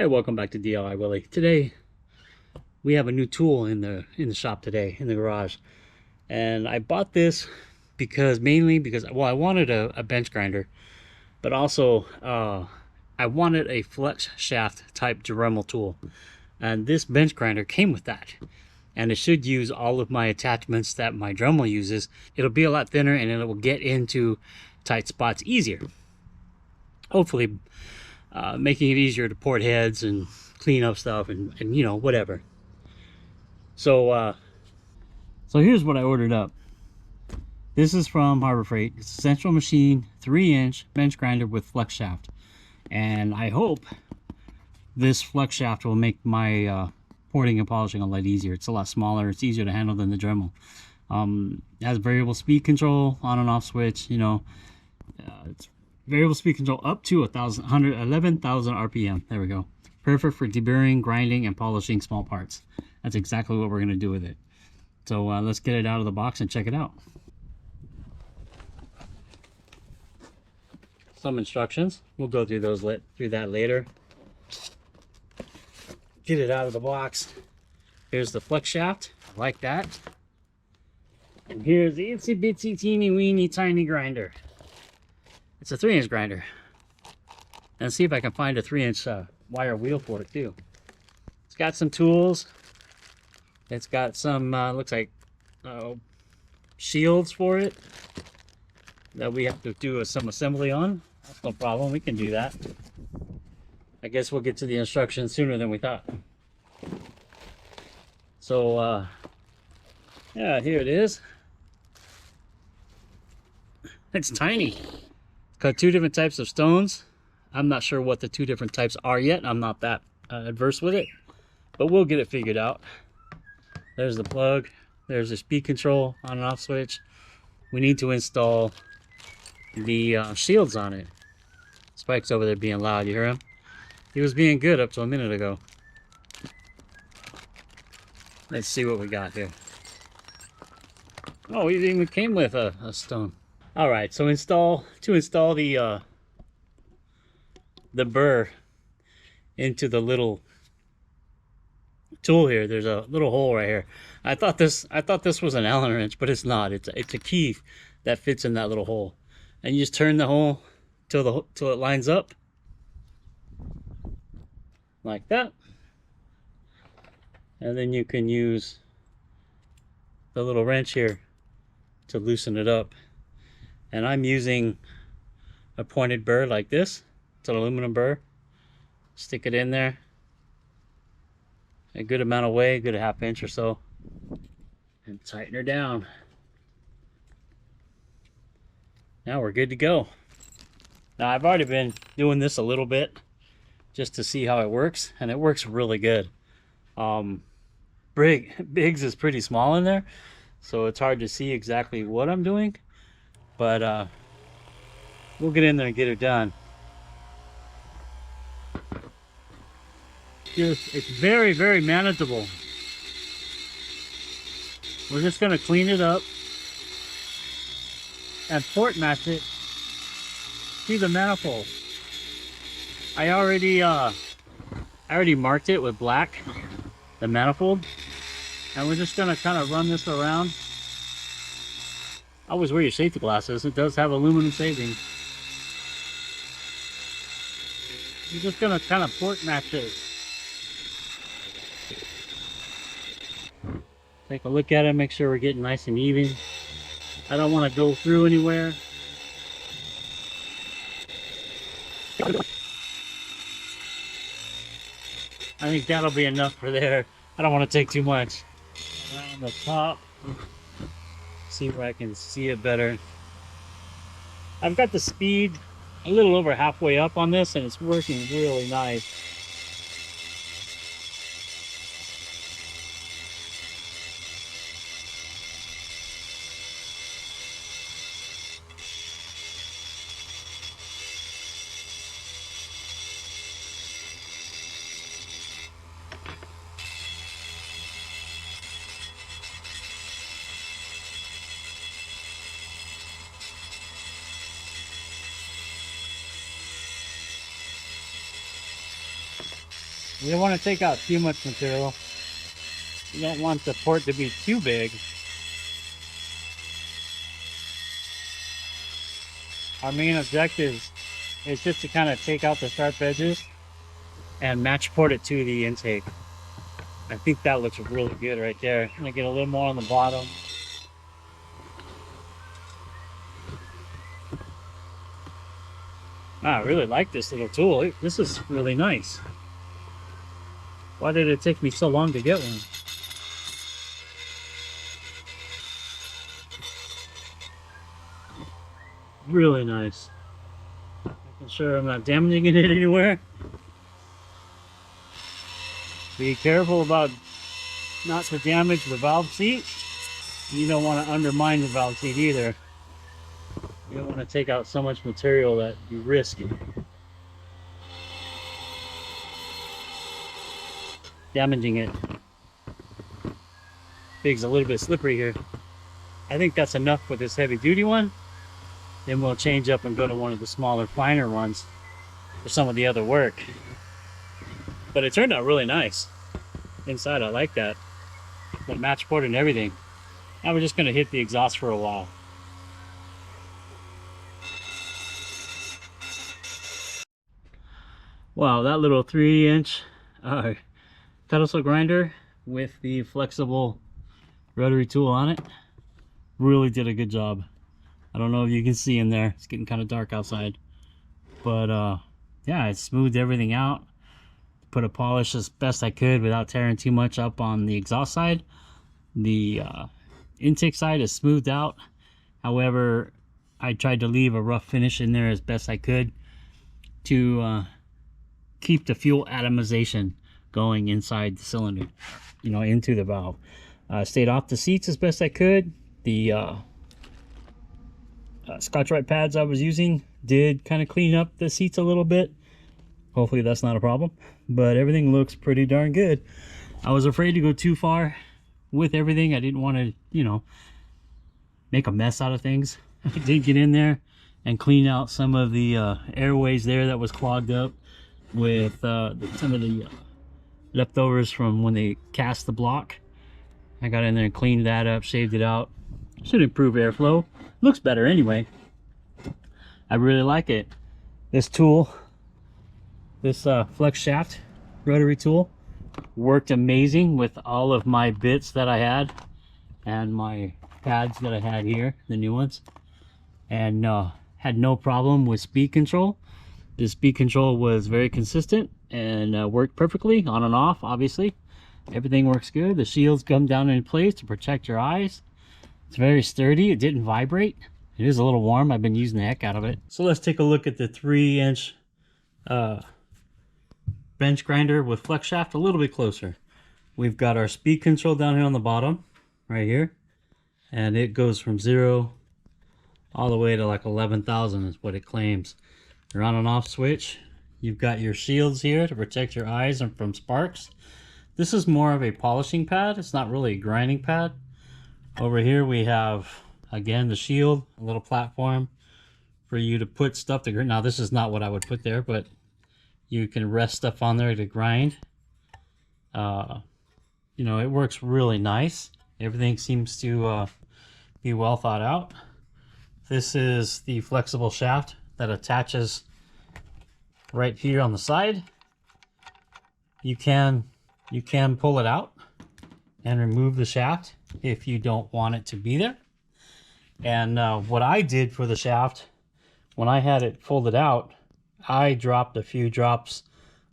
Hey, welcome back to DIY Willy. Today we have a new tool in the shop today in the garage, and I bought this mainly because I wanted a bench grinder, but also I wanted a flex shaft type Dremel tool, and this bench grinder came with that, and it should use all of my attachments that my Dremel uses. It'll be a lot thinner and it will get into tight spots easier. Hopefully, making it easier to port heads and clean up stuff and you know, whatever. So here's what I ordered up. This is from Harbor Freight. It's a Central Machine 3-inch bench grinder with flex shaft, and I hope this flex shaft will make my porting and polishing a lot easier. It's a lot smaller, it's easier to handle than the Dremel. It has variable speed control, on and off switch. You know, it's variable speed control up to 11,000 RPM. There we go. Perfect for deburring, grinding, and polishing small parts. That's exactly what we're going to do with it. So let's get it out of the box and check it out. Some instructions. We'll go through that later. Get it out of the box. Here's the flex shaft. I like that. And here's the itsy bitsy teeny weeny tiny grinder. It's a 3-inch grinder. And see if I can find a 3-inch wire wheel for it too. It's got some tools. It's got some looks like shields for it that we have to do some assembly on. That's no problem, we can do that. I guess we'll get to the instructions sooner than we thought. So yeah, here it is. It's tiny. Got 2 different types of stones. I'm not sure what the 2 different types are yet. I'm not that adverse with it, but we'll get it figured out. There's the plug. There's the speed control on and off switch. We need to install the shields on it. Spike's over there being loud. You hear him? He was being good up to a minute ago. Let's see what we got here. Oh, it even came with a stone. All right, so to install the burr into the little tool here. There's a little hole right here. I thought this was an Allen wrench, but it's not. It's a key that fits in that little hole, and you just turn the hole till it lines up like that, and then you can use the little wrench here to loosen it up. And I'm using a pointed burr like this. It's an aluminum burr. Stick it in there a good amount of weight, a good 1/2 inch or so, and tighten her down. Now we're good to go. Now I've already been doing this a little bit just to see how it works, and it works really good. Biggs is pretty small in there, so it's hard to see exactly what I'm doing, but we'll get in there and get it done. It's very, very manageable. We're just going to clean it up and port match it to the manifold. I already marked it with black, the manifold, and we're just going to kind of run this around. Always wear your safety glasses. It does have aluminum savings. You're just going to kind of port match it. Take a look at it, make sure we're getting nice and even. I don't want to go through anywhere. I think that'll be enough for there. I don't want to take too much. Around the top. See where I can see it better. I've got the speed a little over halfway up on this, and it's working really nice. You don't want to take out too much material. You don't want the port to be too big. Our main objective is just to kind of take out the sharp edges and match port it to the intake. I think that looks really good right there. I'm gonna get a little more on the bottom. I really like this little tool. This is really nice. Why did it take me so long to get one? Really nice. Making sure I'm not damaging it anywhere. Be careful about not to damage the valve seat. You don't want to undermine the valve seat either. You don't want to take out so much material that you risk damaging it. Big's a little bit slippery here. I think that's enough with this heavy duty one. Then we'll change up and go to one of the smaller, finer ones for some of the other work. But it turned out really nice. Inside, I like that. The match port and everything. Now we're just going to hit the exhaust for a while. Wow, that little 3-inch pedestal grinder with the flexible rotary tool on it really did a good job. I don't know if you can see in there. It's getting kind of dark outside. But yeah, it smoothed everything out. Put a polish as best I could without tearing too much up on the exhaust side. The intake side is smoothed out. However, I tried to leave a rough finish in there as best I could to keep the fuel atomization going inside the cylinder, you know, into the valve. Stayed off the seats as best I could. The Scotch-Brite pads I was using did kind of clean up the seats a little bit. Hopefully that's not a problem, but everything looks pretty darn good. I was afraid to go too far with everything. I didn't want to, you know, make a mess out of things. I did get in there and clean out some of the airways there that was clogged up with some of the leftovers from when they cast the block. I got in there and cleaned that up, shaved it out. Should improve airflow. Looks better anyway. I really like it. This tool, this flex shaft rotary tool, worked amazing with all of my bits that I had and my pads that I had here, the new ones, and had no problem with speed control. The speed control was very consistent and worked perfectly on and off. Obviously everything works good. The shields come down in place to protect your eyes. It's very sturdy. It didn't vibrate. It is a little warm. I've been using the heck out of it. So let's take a look at the 3-inch bench grinder with flex shaft a little bit closer. We've got our speed control down here on the bottom right here, and it goes from 0 all the way to like 11,000 is what it claims. Your on and off switch. You've got your shields here to protect your eyes and from sparks. This is more of a polishing pad. It's not really a grinding pad. Over here we have, again, the shield, a little platform for you to put stuff to grind. Now this is not what I would put there, but you can rest stuff on there to grind. You know, it works really nice. Everything seems to be well thought out. This is the flexible shaft that attaches right here on the side. You can pull it out and remove the shaft if you don't want it to be there. And what I did for the shaft, when I had it folded out, I dropped a few drops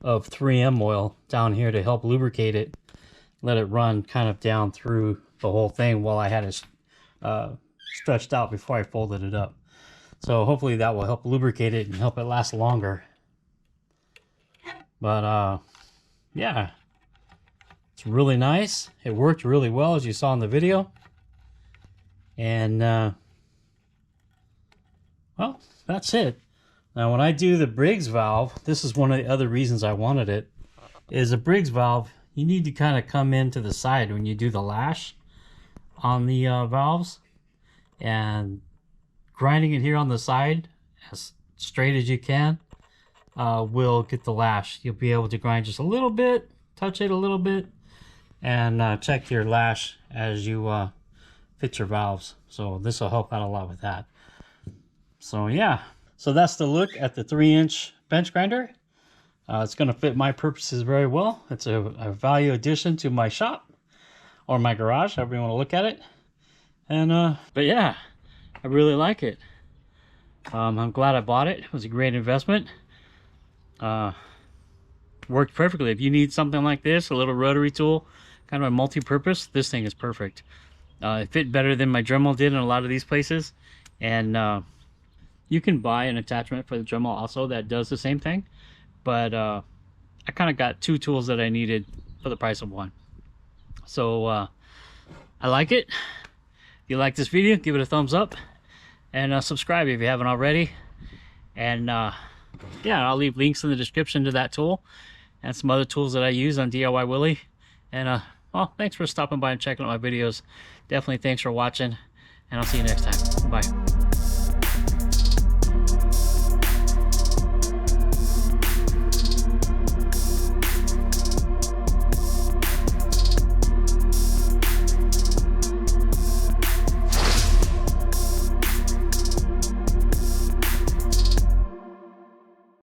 of 3M oil down here to help lubricate it, let it run kind of down through the whole thing while I had it stretched out before I folded it up. So hopefully that will help lubricate it and help it last longer. But yeah, it's really nice. It worked really well, as you saw in the video. And well, that's it. Now when I do the Briggs valve, this is one of the other reasons I wanted it, is a Briggs valve, you need to kind of come into the side when you do the lash on the valves, and grinding it here on the side as straight as you can will get the lash. You'll be able to grind just a little bit, touch it a little bit, and check your lash as you fit your valves. So this will help out a lot with that. So yeah, so that's the look at the 3-inch bench grinder. It's going to fit my purposes very well. It's a value addition to my shop or my garage, however you want to look at it. And but yeah, I really like it. I'm glad I bought it. It was a great investment. Worked perfectly. If you need something like this, a little rotary tool, kind of a multi-purpose, this thing is perfect. It fit better than my Dremel did in a lot of these places. And you can buy an attachment for the Dremel also that does the same thing. But I kind of got 2 tools that I needed for the price of 1. So I like it. If you like this video, give it a thumbs up. And subscribe if you haven't already. And yeah, I'll leave links in the description to that tool and some other tools that I use on DIY Willy. And well, thanks for stopping by and checking out my videos. Definitely thanks for watching, and I'll see you next time. Bye.